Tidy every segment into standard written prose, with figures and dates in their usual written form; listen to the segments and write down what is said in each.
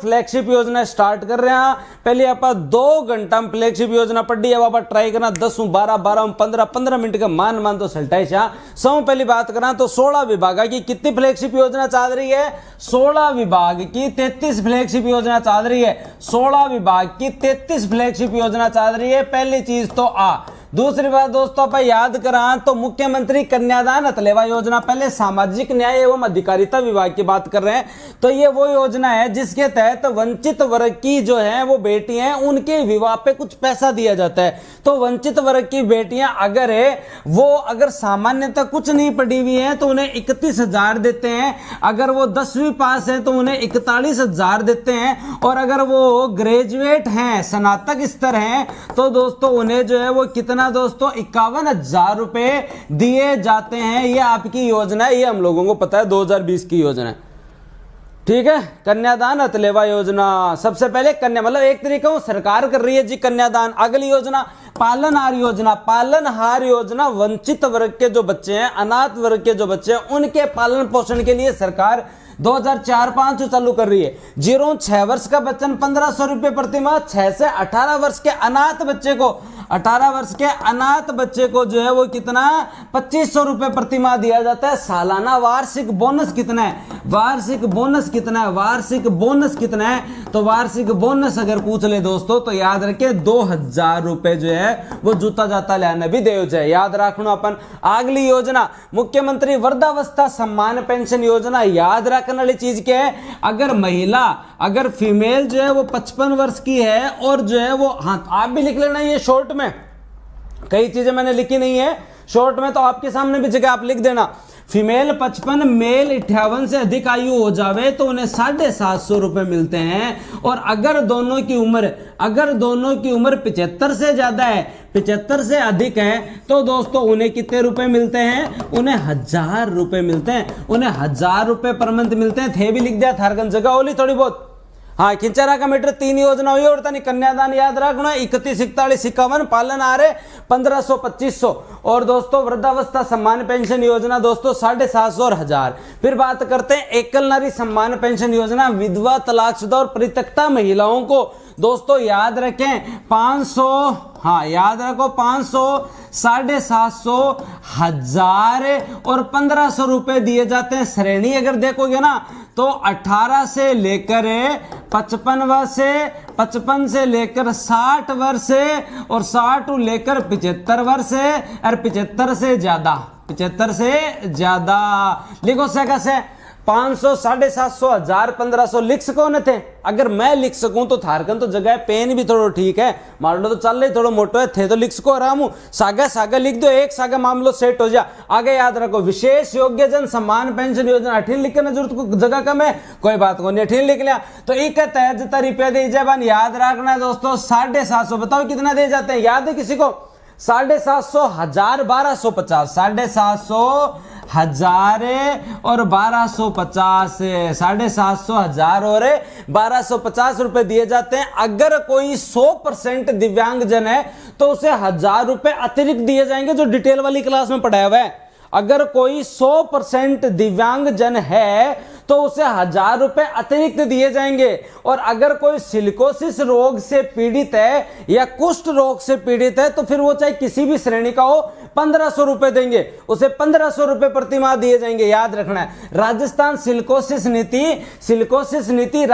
Flagship योजना start कर रहे हैं। पहले आप 2 घंटा में फ्लैगशिप योजना पढ़ी है, आप ट्राई करना 10 12 12 15 मिनट का मान तो सल्टाइश। सौ पहली बात करा तो 16 विभाग की कितनी फ्लैगशिप योजना चल रही है? 16 विभाग की 33 फ्लैगशिप योजना चल रही है। 16 विभाग की 33 फ्लैगशिप योजना चल रही है। पहली चीज तो दूसरी बात दोस्तों आप याद करा तो मुख्यमंत्री कन्यादान अतलेवा योजना, पहले सामाजिक न्याय एवं अधिकारिता विभाग की बात कर रहे हैं, तो ये वो योजना है जिसके तहत वंचित वर्ग की जो है वो बेटियां हैं उनके विवाह पे कुछ पैसा दिया जाता है। तो वंचित वर्ग की बेटियां अगर सामान्यतः कुछ नहीं पढ़ी हुई है तो उन्हें 31,000 देते हैं, अगर वो 10वीं पास है तो उन्हें 41,000 देते हैं, और अगर वो ग्रेजुएट हैं, स्नातक स्तर हैं, तो दोस्तों उन्हें जो है वो कितना दोस्तों 51,000 रुपए दिए जाते हैं। ये आपकी योजना है, ये हम लोगों को पता है 2020 की योजना है, ठीक है। कन्यादान अतलेवा योजना, सबसे पहले कन्या मतलब एक तरीका वो सरकार कर रही है जी कन्यादान। अगली योजना पालनहार योजना। पालनहार योजना वंचित वर्ग के जो बच्चे हैं, अनाथ वर्ग के जो बच्चे हैं, उनके पालन पोषण के लिए सरकार 2004-05 चालू कर रही है। 0-6 वर्ष का बच्चा 1,500 रुपए प्रति माह, 6 से 18 वर्ष के अनाथ बच्चे को 18 वर्ष के अनाथ बच्चे को जो है वो कितना 2,500 रुपए प्रति माह दिया जाता है। सालाना वार्षिक बोनस कितना है? वार्षिक बोनस कितना है? वार्षिक बोनस कितना है? तो वार्षिक बोनस अगर पूछ ले दोस्तों तो याद रखे 2,000 रुपए जो है वो जूता जाता लेने भी दे जाए, याद रखना अपन। अगली योजना मुख्यमंत्री वृद्धावस्था सम्मान पेंशन योजना। याद रखने वाली चीज क्या है? अगर महिला, अगर फीमेल जो है वो 55 वर्ष की है और जो है वो, हाँ आप भी लिख लेना ये शॉर्ट में, कई चीजें मैंने लिखी नहीं है शॉर्ट में, तो आपके सामने भी जगह आप लिख देना। फीमेल 55, मेल 58 से अधिक आयु हो जावे तो उन्हें 750 रुपए मिलते हैं, और अगर दोनों की उम्र 75 से ज्यादा है, 75 से अधिक है, तो दोस्तों उन्हें कितने रुपए मिलते हैं? उन्हें 1,000 रुपए मिलते हैं। उन्हें 1,000 रुपए पर मंथ मिलते हैं। थे भी लिख दिया थारगन जगह होली थोड़ी बहुत। हाँ खिंचारा का मीटर 3 योजना हुई और तनी कन्यादान याद रखना 31, 41, 51, पालन आ रहे 1,500, 2,500, और दोस्तों वृद्धावस्था सम्मान पेंशन योजना दोस्तों 750 और 1,000। फिर बात करते हैं एकल नारी सम्मान पेंशन योजना। विधवा, तलाकशुदा और परित्यक्ता महिलाओं को दोस्तों याद रखें 500, हाँ याद रखो 500, 750, 1,000 और 1,500 रुपए दिए जाते हैं। श्रेणी अगर देखोगे ना तो 18 से लेकर 55 वर्ष, 55 से लेकर 60 वर्ष, और 60 लेकर 75 वर्ष, और 75 से ज्यादा, 75 से ज्यादा लिखो से कैसे 500, 750, 1,000, 1,500 लिख सको न थे। अगर मैं लिख सकूं तो थारकन तो जगह पेन भी थोड़ा ठीक है, मान लो तो चल रही थोड़ा मोटो है, थे तो लिख सको आराम हूं। सागा लिख दो, एक सागा मामलो सेट हो जा। आगे याद रखो विशेष योग्य जन सम्मान पेंशन योजना 18 लिखने की जरूरत को जगह कम है, कोई बात को नहीं 18 लिख लिया। तो एक तहत जितना रुपया दे जाए याद रखना है दोस्तों 750। बताओ कितना दे जाते हैं, याद है किसी को? 750, 1,000, 1,250, 750, 1,000 और 1,250, 750, 1,000 और 1,250 रुपए दिए जाते हैं। अगर कोई 100% दिव्यांगजन है तो उसे 1,000 रुपए अतिरिक्त दिए जाएंगे, जो डिटेल वाली क्लास में पढ़ाया हुआ है। अगर कोई 100% दिव्यांगजन है तो उसे 1,000 रुपए अतिरिक्त दिए जाएंगे, और अगर कोई सिलिकोसिस रोग से पीड़ित है या कुष्ठ रोग से पीड़ित है तो फिर वो चाहे किसी भी श्रेणी का हो 1,500 रुपए देंगे, उसे 1,500 रुपए प्रति माह दिए जाएंगे। याद रखना है राजस्थान सिलिकोसिस नीति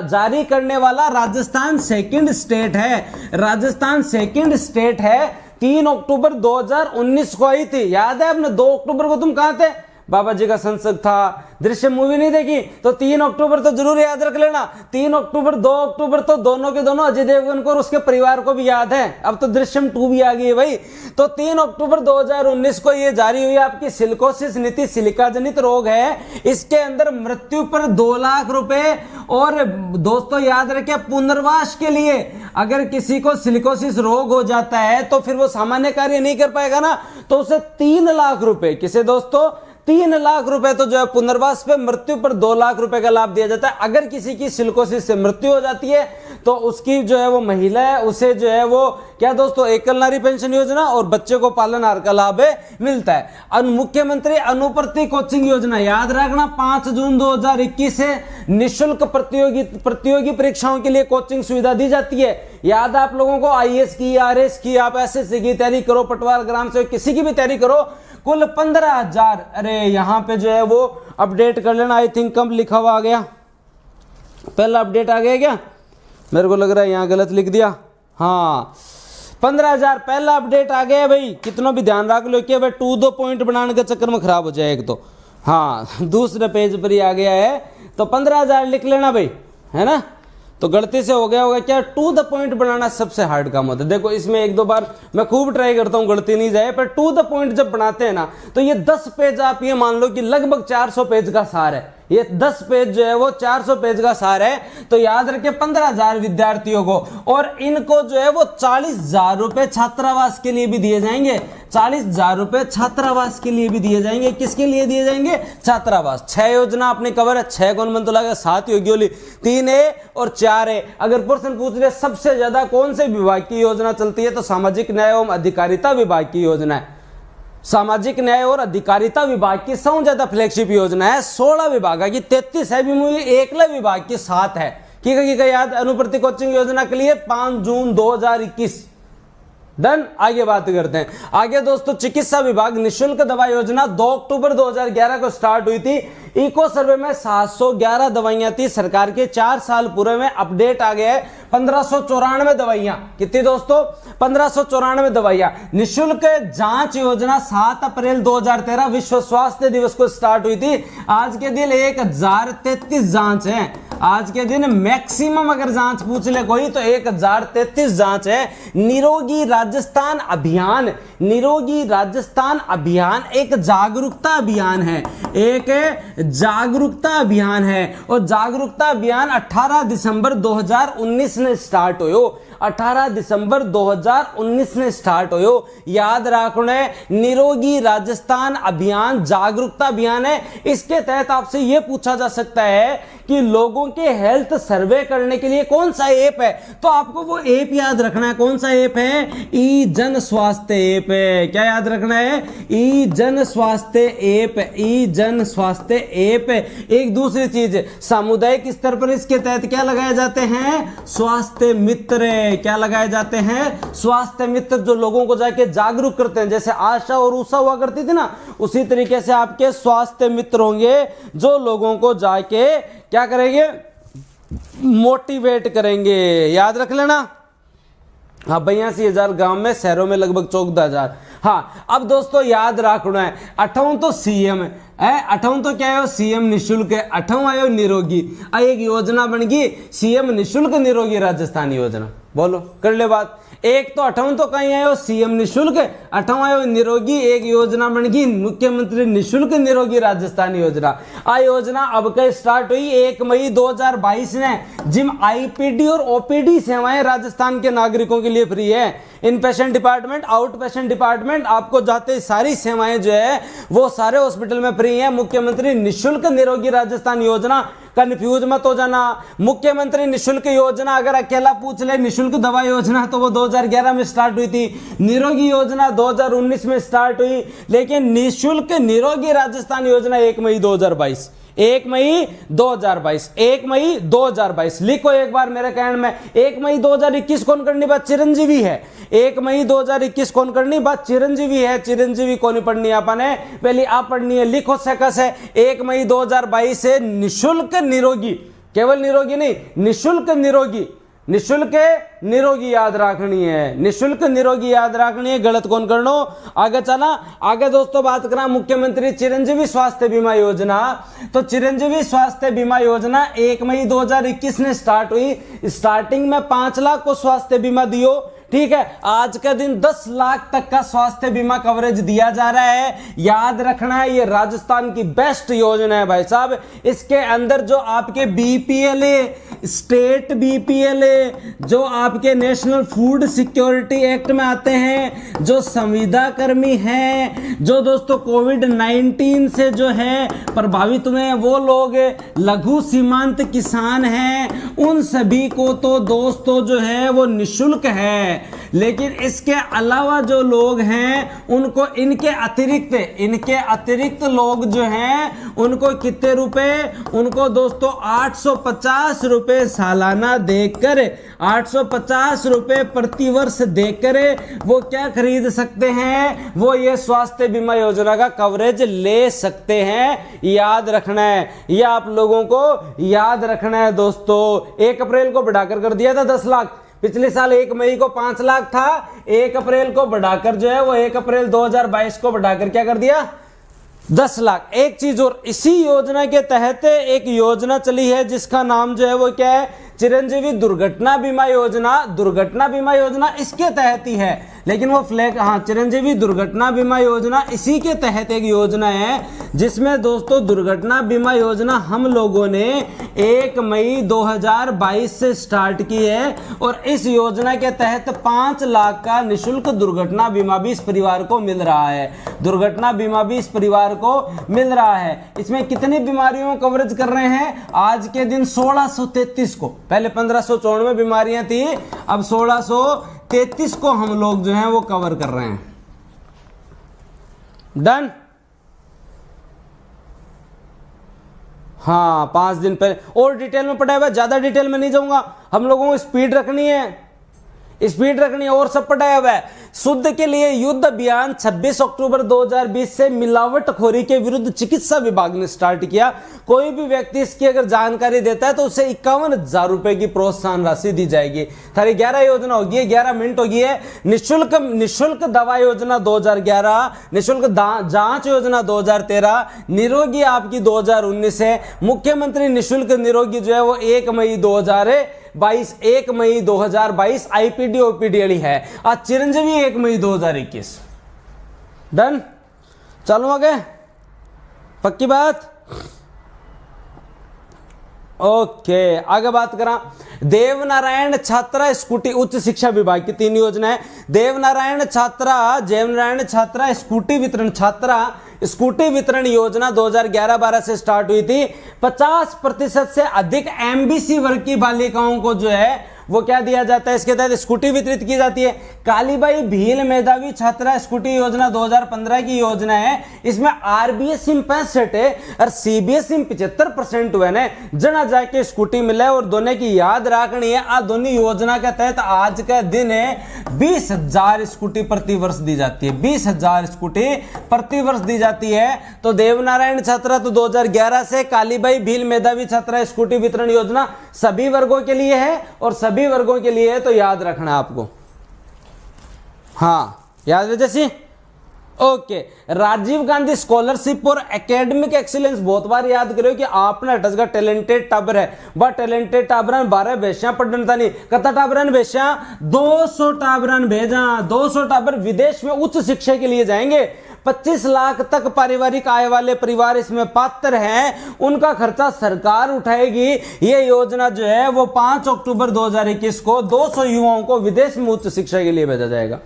जारी करने वाला राजस्थान सेकंड स्टेट है। राजस्थान सेकंड स्टेट है, 3 अक्टूबर 2019 को आई थी। याद है आपने? 2 अक्टूबर को तुम कहां थे? बाबा जी का संसद था। दृश्यम मूवी नहीं देखी तो 3 अक्टूबर तो जरूर याद रख लेना। 3 अक्टूबर 2 अक्टूबर तो दोनों के दोनों अजय देवगन को और उसके परिवार को भी याद है। अब तो दृश्यम 2 भी आ गई है भाई। तो 3 अक्टूबर 2019 को ये जारी हुई आपकी सिलिकोसिस नीति। सिलिका जनित रोग है, इसके अंदर मृत्यु पर 2 लाख रुपए, और दोस्तों याद रखें पुनर्वास के लिए अगर किसी को सिलिकोसिस रोग हो जाता है तो फिर वो सामान्य कार्य नहीं कर पाएगा ना, तो उसे 3 लाख रुपए, किसे दोस्तों 3 लाख रुपए तो जो है पुनर्वास पे, मृत्यु पर 2 लाख रुपए का लाभ दिया जाता है। अगर किसी की सिलिकोसिस से मृत्यु हो जाती है तो उसकी जो है वो महिला है, उसे जो है वो क्या दोस्तों, एकल नारी पेंशन योजना और बच्चे को पालनहार का लाभ मिलता है। मुख्यमंत्री अनुप्रति कोचिंग योजना, याद रखना 5 जून 2021 से निःशुल्क प्रतियोगी परीक्षाओं के लिए कोचिंग सुविधा दी जाती है। याद है आप लोगों को, आईएएस की, आरएस की, आप एसएससी की तैयारी करो, पटवार ग्राम सेवक किसी की भी तैयारी करो, कुल 15,000। अरे यहां पे जो है वो अपडेट कर लेना, आई थिंक कब लिखा हुआ आ गया, पहला अपडेट आ गया क्या, मेरे को लग रहा है यहां गलत लिख दिया। हाँ 15,000 पहला अपडेट आ गया भाई, कितना भी ध्यान रख लो कि भाई टू द पॉइंट बनाने के चक्कर में खराब हो जाए एक तो। हाँ दूसरे पेज पर ही आ गया है, तो 15,000 लिख लेना भाई, है ना। तो गलती से हो गया होगा क्या, टू द पॉइंट बनाना सबसे हार्ड काम होता है। देखो इसमें 1-2 बार मैं खूब ट्राई करता हूं, गलती नहीं जाए, पर टू द पॉइंट जब बनाते हैं ना, तो ये 10 पेज आप ये मान लो कि लगभग 400 पेज का सार है। ये 10 पेज जो है वो 400 पेज का सार है। तो याद रखें 15,000 विद्यार्थियों को, और इनको जो है वो 40,000 रुपए छात्रावास के लिए भी दिए जाएंगे। 40,000 रुपए छात्रावास के लिए भी दिए जाएंगे। किसके लिए दिए जाएंगे, छात्रावास। 6 योजना अपने कवर है, 6 कौन बन तो लगा, 7 होगी बोली, 3A और 4A। अगर प्रश्न पूछ रहे सबसे ज्यादा कौन से विभाग की योजना चलती है, तो सामाजिक न्याय एवं अधिकारिता विभाग की योजना है। सामाजिक न्याय और अधिकारिता विभाग की सबसे ज्यादा फ्लैगशिप योजना है। 16 विभाग की 33 है, भी एकला विभाग की 7 है। ठीक है याद, अनुप्रति कोचिंग योजना के लिए 5 जून 2021 डन। आगे बात करते हैं। आगे दोस्तों चिकित्सा विभाग निःशुल्क दवा योजना 2 अक्टूबर 2011 को स्टार्ट हुई थी। इको सर्वे में 711 दवाइयां थी सरकार के। 4 साल पूरे में अपडेट आ गया है 1594 दवाइयां। कितनी दोस्तों, 1594 दवाइयां। निःशुल्क जांच योजना 7 अप्रैल 2013 विश्व स्वास्थ्य दिवस को स्टार्ट हुई थी। आज के दिन 1033 जांच है। आज के दिन मैक्सिमम अगर जांच पूछ ले कोई तो 1033 जांच है। निरोगी राजस्थान अभियान, निरोगी राजस्थान अभियान एक जागरूकता अभियान है, एक जागरूकता अभियान है। और जागरूकता अभियान 18 दिसंबर 2019 ने स्टार्ट हुयो। 18 दिसंबर 2019 ने स्टार्ट हुयो। याद रखो, निरोगी राजस्थान अभियान जागरूकता अभियान है। इसके तहत आपसे यह पूछा जा सकता है कि लोगों के हेल्थ सर्वे करने के लिए कौन सा ऐप है, तो आपको वो ऐप याद रखना है। कौन सा ऐप है, ई जन स्वास्थ्य ऐप है। क्या याद रखना है, ई जन स्वास्थ्य ऐप, ई जन स्वास्थ्य ऐप। एक दूसरी चीज, सामुदायिक स्तर पर इसके तहत क्या लगाए जाते हैं, स्वास्थ्य मित्र। क्या लगाए जाते हैं, स्वास्थ्य मित्र, जो लोगों को जाके जागरूक करते हैं। जैसे आशा और उषा हुआ करती थी ना, उसी तरीके से आपके स्वास्थ्य मित्र होंगे जो लोगों को जाके क्या करेंगे, मोटिवेट करेंगे। याद रख लेना। हाँ 82,000 गांव में, शहरों में लगभग 14,000। हाँ अब दोस्तों याद रखना है, 8वां तो सीएम है। 8वां तो क्या है, सीएम निःशुल्क है। 8वां आयो निरोगी। एक योजना बन गई सीएम निःशुल्क निरोगी राजस्थान योजना। बोलो कर ले बात। एक तो 8वां तो कहीं आयो सीएम निःशुल्क, 8वां आयो निरोगी। एक योजना बन गई मुख्यमंत्री निःशुल्क निरोगी राजस्थान योजना। आ योजना अब कल स्टार्ट हुई 1 मई 2022 ने। जिम आईपीडी और ओपीडी सेवाएं राजस्थान के नागरिकों के लिए फ्री है। In patient department, out patient department, आपको जाते सारी सेवाएं जो है वो सारे हॉस्पिटल में फ्री है। मुख्यमंत्री निःशुल्क निरोगी राजस्थान योजना, कंफ्यूज मत हो जाना। मुख्यमंत्री निःशुल्क योजना अगर अकेला पूछ ले, निःशुल्क दवा योजना तो वो 2011 में स्टार्ट हुई थी। निरोगी योजना 2019 में स्टार्ट हुई, लेकिन निःशुल्क निरोगी राजस्थान योजना 1 मई 2022। 1 मई 2022, 1 मई 2022 लिखो एक बार मेरे कहने में। 1 मई 2021 कौन करनी बात, चिरंजीवी है। 1 मई 2021 कौन करनी बात, चिरंजीवी है। चिरंजीवी कौन पढ़नी आपने, पहले आप पढ़नी है। लिखो सकस है 1 मई 2022 से निःशुल्क निरोगी, केवल निरोगी नहीं, निःशुल्क निरोगी, निःशुल्क निरोगी याद रखनी है। निःशुल्क निरोगी याद रखनी है, गलत कौन करनो। आगे चला, आगे दोस्तों बात करा मुख्यमंत्री चिरंजीवी स्वास्थ्य बीमा योजना। तो चिरंजीवी स्वास्थ्य बीमा योजना 1 मई 2021 ने स्टार्ट हुई। स्टार्टिंग में 5 लाख को स्वास्थ्य बीमा दियो, ठीक है। आज का दिन 10 लाख तक का स्वास्थ्य बीमा कवरेज दिया जा रहा है। याद रखना है ये राजस्थान की बेस्ट योजना है भाई साहब। इसके अंदर जो आपके बीपीएल स्टेट बीपीएल, जो आपके नेशनल फूड सिक्योरिटी एक्ट में आते हैं, जो संविदा कर्मी हैं, जो दोस्तों कोविड-19 से जो है प्रभावित हुए हैं, वो लोग लघु सीमांत किसान हैं, उन सभी को तो दोस्तों जो है वो निःशुल्क है। लेकिन इसके अलावा जो लोग हैं उनको इनके अतिरिक्त लोग जो हैं उनको कितने रुपए, उनको दोस्तों 850 रुपए सालाना देकर, 850 रुपए प्रति वर्ष देकर वो क्या खरीद सकते हैं, वो ये स्वास्थ्य बीमा योजना का कवरेज ले सकते हैं। याद रखना है, ये आप लोगों को याद रखना है दोस्तों। 1 अप्रैल को बढ़ाकर कर दिया था 10 लाख, पिछले साल 1 मई को 5 लाख था, 1 अप्रैल को बढ़ाकर जो है वो 1 अप्रैल 2022 को बढ़ाकर क्या कर दिया, 10 लाख। एक चीज और, इसी योजना के तहत एक योजना चली है जिसका नाम जो है वो क्या है, चिरंजीवी दुर्घटना बीमा योजना। दुर्घटना बीमा योजना इसके तहत ही है, लेकिन वो फ्लैग, हाँ, चिरंजीवी दुर्घटना बीमा योजना इसी के तहत एक योजना है जिसमें दोस्तों दुर्घटना बीमा योजना हम लोगों ने 1 मई 2022 से स्टार्ट की है। और इस योजना के तहत 5 लाख का निःशुल्क दुर्घटना बीमा भी इस परिवार को मिल रहा है। दुर्घटना बीमा भी इस परिवार को मिल रहा है। इसमें कितनी बीमारियों को कवरेज कर रहे हैं, आज के दिन 1633 को, पहले 1594 बीमारियां थी, अब 1633 को हम लोग जो हैं वो कवर कर रहे हैं। डन। हाँ, 5 दिन पहले और डिटेल में पढ़ा हुआ, ज्यादा डिटेल में नहीं जाऊंगा, हम लोगों को स्पीड रखनी है, और सब पढ़ाया हुआ है। शुद्ध के लिए युद्ध अभियान 26 अक्टूबर 2020 से मिलावटखोरी के विरुद्ध चिकित्सा विभाग ने स्टार्ट किया। कोई भी व्यक्ति इसकी अगर जानकारी देता है तो उसे 51,000 रुपए की प्रोत्साहन राशि दी जाएगी। थारी 11 योजना होगी, 11 मिनट होगी है। निःशुल्क दवा योजना 2011, निःशुल्क जांच योजना 2013, निरोगी आपकी 2019 है। मुख्यमंत्री निःशुल्क निरोगी जो है वो 1 मई 2022 आईपीडी ओपीडी वाली है। आज चिरंजीवी 1 मई 2021। डन। चलो आगे, पक्की बात। ओके, आगे बात करा। देवनारायण छात्रा स्कूटी, उच्च शिक्षा विभाग की 3 योजना है। देवनारायण छात्रा स्कूटी वितरण योजना 2011-12 से स्टार्ट हुई थी। 50% से अधिक एमबीसी वर्ग की बालिकाओं को जो है वो क्या दिया जाता है, इसके तहत स्कूटी वितरित की जाती है। कालीबाई भील मेधावी छात्रा स्कूटी योजना 2015 की योजना है। इसमें आरबीएस सिम 65 है और सीबीएस सिम 75% हुए ने जना जाके स्कूटी मिले। और दोनों की याद रखनी है, आ दोनों योजना के तहत आज का दिन है 20,000 स्कूटी प्रति वर्ष दी जाती है। 20,000 स्कूटी प्रति वर्ष दी जाती है। तो देवनारायण छात्रा तो 2011 से, कालीबाई भील मेधावी छात्रा स्कूटी वितरण योजना सभी वर्गों के लिए है और सभी वर्गों के लिए है, तो याद रखना है आपको। हाँ, याद है जैसी। ओके, राजीव गांधी स्कॉलरशिप और एकेडमिक एक्सीलेंस बहुत बार याद करो कि आपने हटसगा टैलेंटेड टाबर है, वह टैलेंटेड टाबरन 12 बेशियां पढ़ता नहीं, कता टाबरन बेशियां 200 टाबरन भेजा। 200 टाबर विदेश में उच्च शिक्षा के लिए जाएंगे। 25 लाख तक पारिवारिक आय वाले परिवार इसमें पात्र हैं, उनका खर्चा सरकार उठाएगी। ये योजना जो है वो 5 अक्टूबर 2021 को 200 युवाओं को विदेश में उच्च शिक्षा के लिए भेजा जाएगा।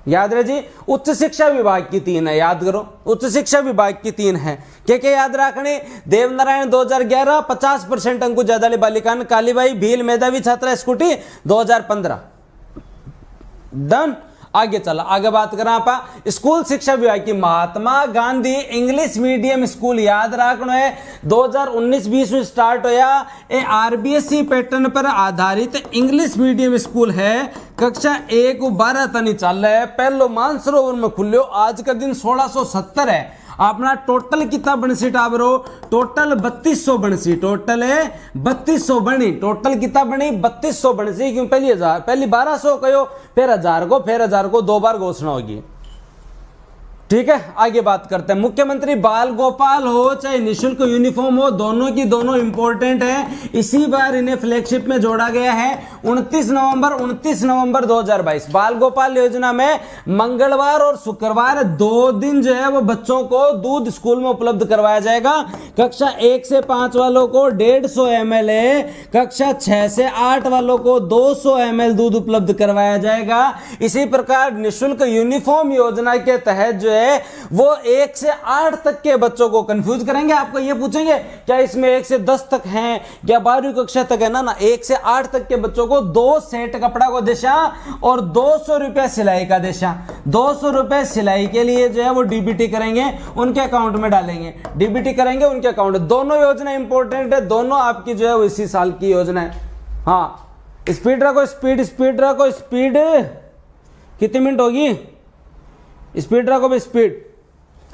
याद रहे जी, उच्च शिक्षा विभाग की 3 है, याद करो, उच्च शिक्षा विभाग की 3 है। क्या याद रखने, देवनारायण 2011 50% अंकुश ज्यादा बालिकान, कालीबाई भील मेधावी छात्रा स्कूटी 2015। डन। आगे चला, आगे बात करें आप स्कूल शिक्षा विभाग की। Mahatma Gandhi English medium school याद रखना है 2019-20 में स्टार्ट होया। ये आरबीएसई पैटर्न पर आधारित इंग्लिश मीडियम स्कूल है। कक्षा 1-12 तक चल रहा है। पहलो मानसरोवर में खुल्यो, आज का दिन 1670 है। अपना टोटल कितना बनसी टाबरो, टोटल 3200 बनसी, टोटल है 3200 बनी। टोटल कितना बनी 3200 बनसी, क्यों पहली 1200 कहो, फिर 1000 को 2 बार घोषणा होगी। ठीक है, आगे बात करते हैं। मुख्यमंत्री बाल गोपाल हो चाहे निःशुल्क यूनिफॉर्म हो, दोनों की दोनों इंपॉर्टेंट है। इसी बार इन्हें फ्लैगशिप में जोड़ा गया है 29 नवंबर 2022। बाल गोपाल योजना में मंगलवार और शुक्रवार 2 दिन जो है वो बच्चों को दूध स्कूल में उपलब्ध करवाया जाएगा। कक्षा 1 से 5 वालों को 150 ml, कक्षा 6 से 8 वालों को 200 ml दूध उपलब्ध करवाया जाएगा। इसी प्रकार निःशुल्क यूनिफॉर्म योजना के तहत जो है वो 1 से 8 तक के बच्चों को कंफ्यूज करेंगे। आपको ये पूछेंगे क्या इसमें 1 से 10 तक हैं, क्या 12वीं कक्षा तक है ना 1 से 8 तक के बच्चों को 2 सेट कपड़ा को देशा और 200 रुपए सिलाई का देशा। 200 रुपए सिलाई के लिए जो है वो डीबीटी करेंगे, उनके अकाउंट में डालेंगे, डीबीटी करेंगे उनके अकाउंट। दोनों योजना इंपॉर्टेंट है, दोनों आपकी जो है वो इसी साल की योजना है। हाँ, स्पीड रखो, स्पीड रखो, स्पीड कितनी मिनट होगी? स्पीड रखो भाई, स्पीड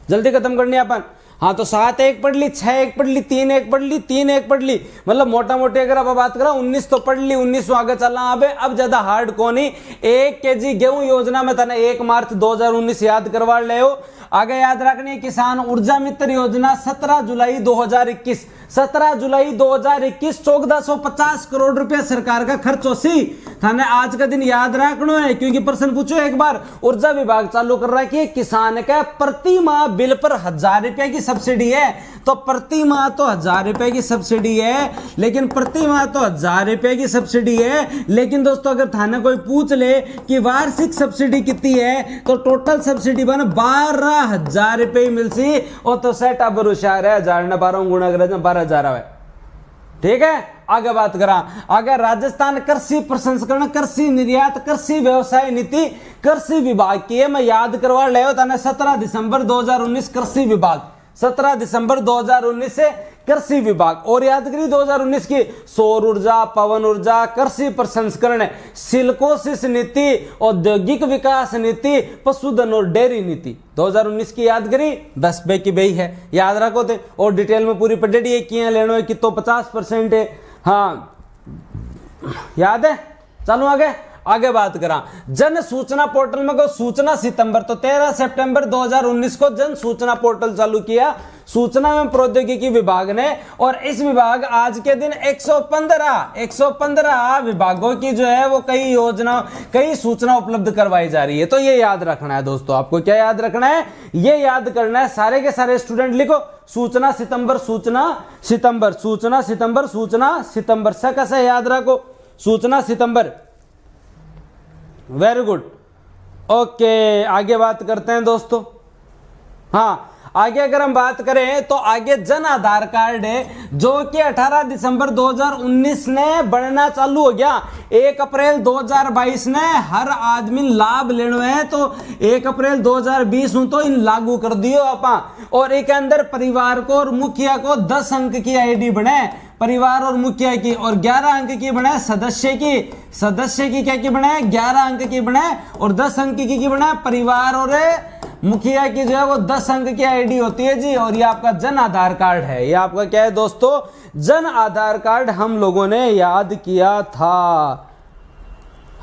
जल्दी खत्म करनी है अपन। हाँ, तो 7 1 पढ़ ली, 6 1 पढ़ ली, 3 1 पढ़ ली, 3 1 पढ़ ली, मतलब मोटा मोटी अगर आप बात करें 19 तो पढ़ ली, 19 आगे चलना। अब ज्यादा हार्ड को नहीं। 1 kg गेहूं योजना में था ना 1 मार्च 2019 याद करवा ले हो। आगे याद रखनी है किसान ऊर्जा मित्र योजना 17 जुलाई 2021, 17 जुलाई 2021 1450 करोड़ रुपया सरकार का खर्च होसी थाने आज का दिन याद रखना है, क्योंकि प्रश्न पूछो एक बार। ऊर्जा विभाग चालू कर रहा है कि किसान का प्रति माह बिल पर 1000 रुपए की सब्सिडी है। तो प्रति माह तो 1000 रुपए की सब्सिडी है, लेकिन प्रति माह तो 1000 रुपए की सब्सिडी है, लेकिन दोस्तों अगर थाने कोई पूछ ले कि वार्षिक सब्सिडी कितनी है तो टोटल सब्सिडी बन 12,000 रुपए ही मिल सी। और तो सेट अब होशियार है, 1000 ने 12 गुणा करे 12,000 है। ठीक है, आगे बात करा। आगे राजस्थान कृषि प्रसंस्करण, कृषि निर्यात, कृषि व्यवसाय नीति कृषि विभाग की है। मैं याद करवा ले 17 दिसंबर 2019 कृषि विभाग, 17 दिसंबर 2019 से कृषि विभाग। और याद करिए 2019 की सौर ऊर्जा, पवन ऊर्जा, कृषि प्रसंस्करण, सिल्कोसिस नीति, औद्योगिक विकास नीति, पशुधन और डेयरी नीति 2019 की याद करी 10 पे की बही है, याद रखो थे। और डिटेल में पूरी पढ़ी है कि लेनो है कि तो 50% है। हाँ याद है, चलो आगे बात करा। जन सूचना पोर्टल में को सूचना सितंबर, तो 13 सितंबर 2019 को जन सूचना पोर्टल चालू किया सूचना एवं प्रौद्योगिकी विभाग ने। और इस विभाग आज के दिन 115 विभागों की जो है वो कई योजना, कई सूचना उपलब्ध करवाई जा रही है। तो ये याद रखना है दोस्तों, आपको क्या याद रखना है, ये याद करना है। सारे के सारे स्टूडेंट लिखो सूचना सितंबर, सूचना सितंबर, सूचना सितंबर, सूचना सितंबर, सा कैसे याद रखो सूचना सितंबर। वेरी गुड, ओके आगे बात करते हैं दोस्तों। हाँ, आगे अगर हम बात करें तो आगे जन आधार कार्ड है जो कि 18 दिसंबर 2019 ने बनना चालू हो गया। 1 अप्रैल 2022 ने हर आदमी लाभ लेना है, तो 1 अप्रैल 2020 हूं तो इन लागू कर दियो आपा। और एक अंदर परिवार को और मुखिया को 10 अंक की आईडी बने, परिवार और मुखिया की, और 11 अंक की बने सदस्य की। सदस्य की क्या की बने 11 अंक की बने, और 10 अंक की बने परिवार और मुखिया की जो है वो 10 अंक की आईडी होती है जी। और ये आपका जन आधार कार्ड है, ये आपका क्या है दोस्तों, जन आधार कार्ड हम लोगों ने याद किया था,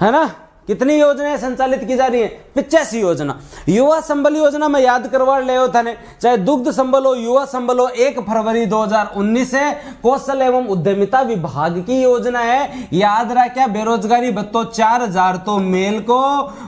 है ना। कितनी योजनाएं संचालित की जा रही है 85 योजना। युवा संबल योजना में याद करवा ले था ने, चाहे दुग्ध संबल हो, युवा संबल हो, 1 फरवरी 2019 से कौशल एवं उद्यमिता विभाग की योजना है। याद रखा बेरोजगारी भत्तो 4000 तो मेल को,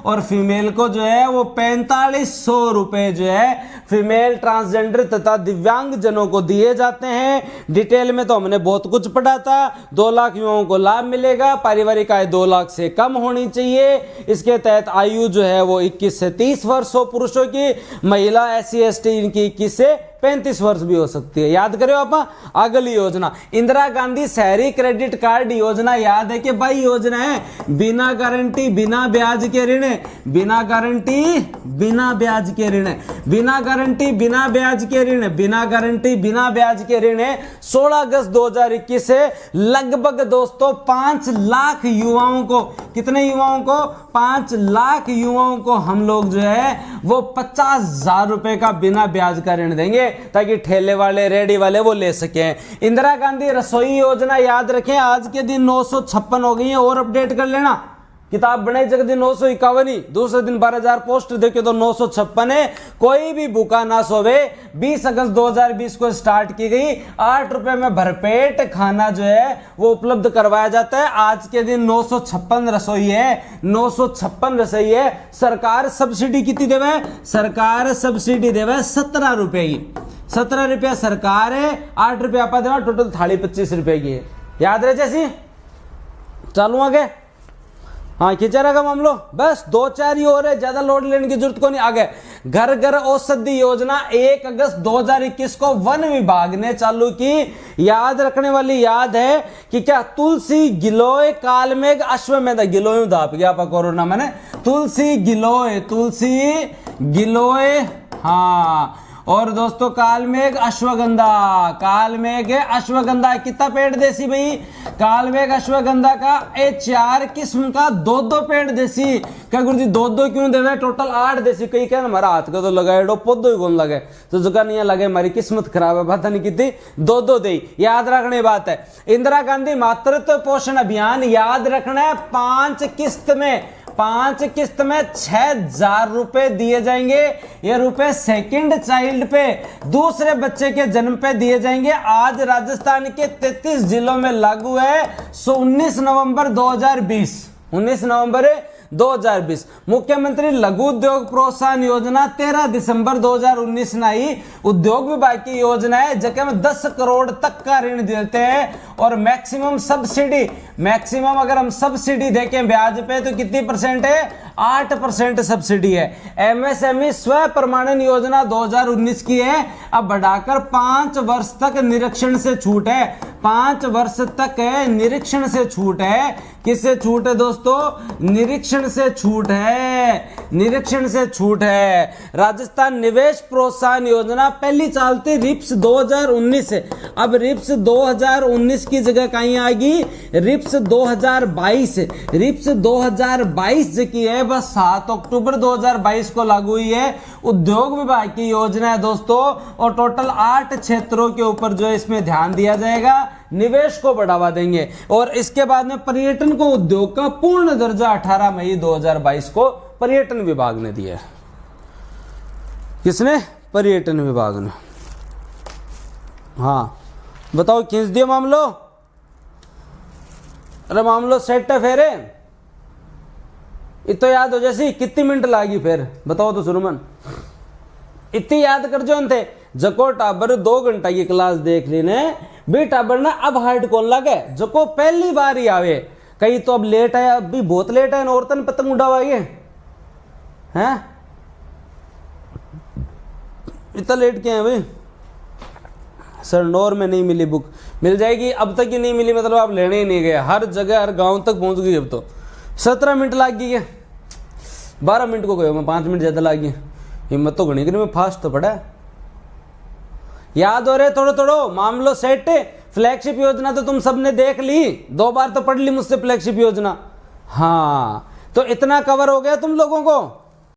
और फीमेल को जो है वो 4500 रुपए जो है फीमेल, ट्रांसजेंडर तथा दिव्यांग जनों को दिए जाते हैं। डिटेल में तो हमने बहुत कुछ पढ़ा था। 2 लाख युवाओं को लाभ मिलेगा, पारिवारिक आय 2 लाख से कम होनी चाहिए। इसके तहत आयु जो है वो 21 से 30 वर्ष हो पुरुषों की, महिला SC ST इनकी 21 से 35 वर्ष भी हो सकती है। याद करो आप। अगली योजना इंदिरा गांधी शहरी क्रेडिट कार्ड योजना, याद है कि भाई योजना है बिना गारंटी बिना ब्याज के ऋण, बिना गारंटी बिना ब्याज के ऋण, बिना गारंटी बिना ब्याज के ऋण, बिना गारंटी बिना ब्याज के ऋण है। 16 अगस्त 2021 से लगभग दोस्तों 5 लाख युवाओं को, कितने युवाओं को 5 लाख युवाओं को हम लोग जो है वो 50,000 रुपए का बिना ब्याज का ऋण देंगे, ताकि ठेले वाले रेडी वाले वो ले सकें। इंदिरा गांधी रसोई योजना याद रखें आज के दिन 956 हो गई है, और अपडेट कर लेना। किताब बनाई जगह दिन 951, दूसरे दिन 12,000 पोस्ट देखे तो 956 है। कोई भी भूखा ना सोवे। 20 अगस्त 2020 को स्टार्ट की गई। 8 रुपए में भरपेट खाना जो है वो उपलब्ध करवाया जाता है। आज के दिन 956 रसोई है, 956 रसोई है। सरकार सब्सिडी कितनी देवे? सरकार सब्सिडी देवे 17 रुपए की। 17 रुपया सरकार है, 8 रुपया आपा देवा, टोटल थाली 25 रुपए की है। याद रहे जैसी। चालू आगे। हाँ खींचा रहेगा मामलो। बस 2-4 ही हो रहे, ज्यादा लोड लेने की जरूरत को नहीं। आगे घर घर औषधि योजना 1 अगस्त 2021 को वन विभाग ने चालू की। याद रखने वाली याद है कि क्या तुलसी गिलोय कालमेघ अश्वमेध, गिलोय दाप गया आपका कोरोना मैंने, तुलसी गिलोय हाँ, और दोस्तों कालमेघ अश्वगंधा, कालमेघ अश्वगंधा कितना पेड़ देसी भाई? कालमेघ अश्वगंधा का ये 4 किस्म का 2-2 पेड़ देसी। क्या गुरु जी 2-2 क्यों देवे? टोटल 8 देसी। कई क्या हमारा हाथ का तो लगाए डो पौधो ही कौन लगे, तो जगह नहीं लगे, हमारी किस्मत खराब है, पता नहीं कितनी 2-2 दे। याद रखने बात है। इंदिरा गांधी मातृत्व पोषण अभियान याद रखना है, 5 किस्त में 6,000 रुपए दिए जाएंगे। ये रुपए सेकंड चाइल्ड पे, दूसरे बच्चे के जन्म पे दिए जाएंगे। आज राजस्थान के 33 जिलों में लागू है। 19 नवंबर 2020 मुख्यमंत्री लघु उद्योग प्रोत्साहन योजना 13 दिसंबर 2019 में आई। उद्योग विभाग की योजना है जगह में 10 करोड़ तक का ऋण देते हैं। और मैक्सिमम सब्सिडी, मैक्सिमम अगर हम सब्सिडी देखें ब्याज पे तो कितनी परसेंट है? 8% सब्सिडी है। एमएसएमई स्व प्रमाणन योजना 2019 की है, अब बढ़ाकर 5 वर्ष तक निरीक्षण से छूट है। 5 वर्ष तक है निरीक्षण से छूट है। किससे छूट है दोस्तों? निरीक्षण से छूट है, निरीक्षण से छूट है। राजस्थान निवेश प्रोत्साहन योजना पहली चलती रिप्स 2019 है, अब रिप्स 2019 की जगह कहीं आएगी? रिप्स 2022। रिप्स 2022 की है, बस 7 अक्टूबर 2022 को लागू हुई है। उद्योग विभाग की योजना है दोस्तों, और टोटल 8 क्षेत्रों के ऊपर जो है इसमें ध्यान दिया जाएगा, निवेश को बढ़ावा देंगे। और इसके बाद में पर्यटन को उद्योग का पूर्ण दर्जा 18 मई 2022 को पर्यटन विभाग ने दिया। किसने? पर्यटन विभाग ने। हाँ बताओ, खींच दियो मामलो? अरे मामलो सेट है फेरे, इतो याद हो जैसी कितनी मिनट लागी फिर बताओ तो सुरमन? इतनी याद कर जो थे जको टाबर 2 घंटा की क्लास देख लेने भी टाबर ना अब हार्ड कौन लगे, जको पहली बार ही आवे। कई तो अब लेट है, अब भी बहुत लेट है, औरतन पतंग उड़ावाइए हैं, इतना लेट क्या है भाई? सरनौर में नहीं मिली बुक, मिल जाएगी, अब तक ही नहीं मिली मतलब आप लेने ही नहीं गए। हर जगह हर गांव तक पहुंच गई। अब तो 17 मिनट लग गई है, 12 मिनट को गए मैं, 5 मिनट ज्यादा लग गई। हिम्मत तो घनी करी, मैं फास्ट तो पड़ा है। याद हो रहे थोड़ो थोड़ो मामलो सेट। फ्लैगशिप योजना तो तुम सबने देख ली, 2 बार तो पढ़ ली मुझसे फ्लैगशिप योजना। हाँ तो इतना कवर हो गया तुम लोगों को।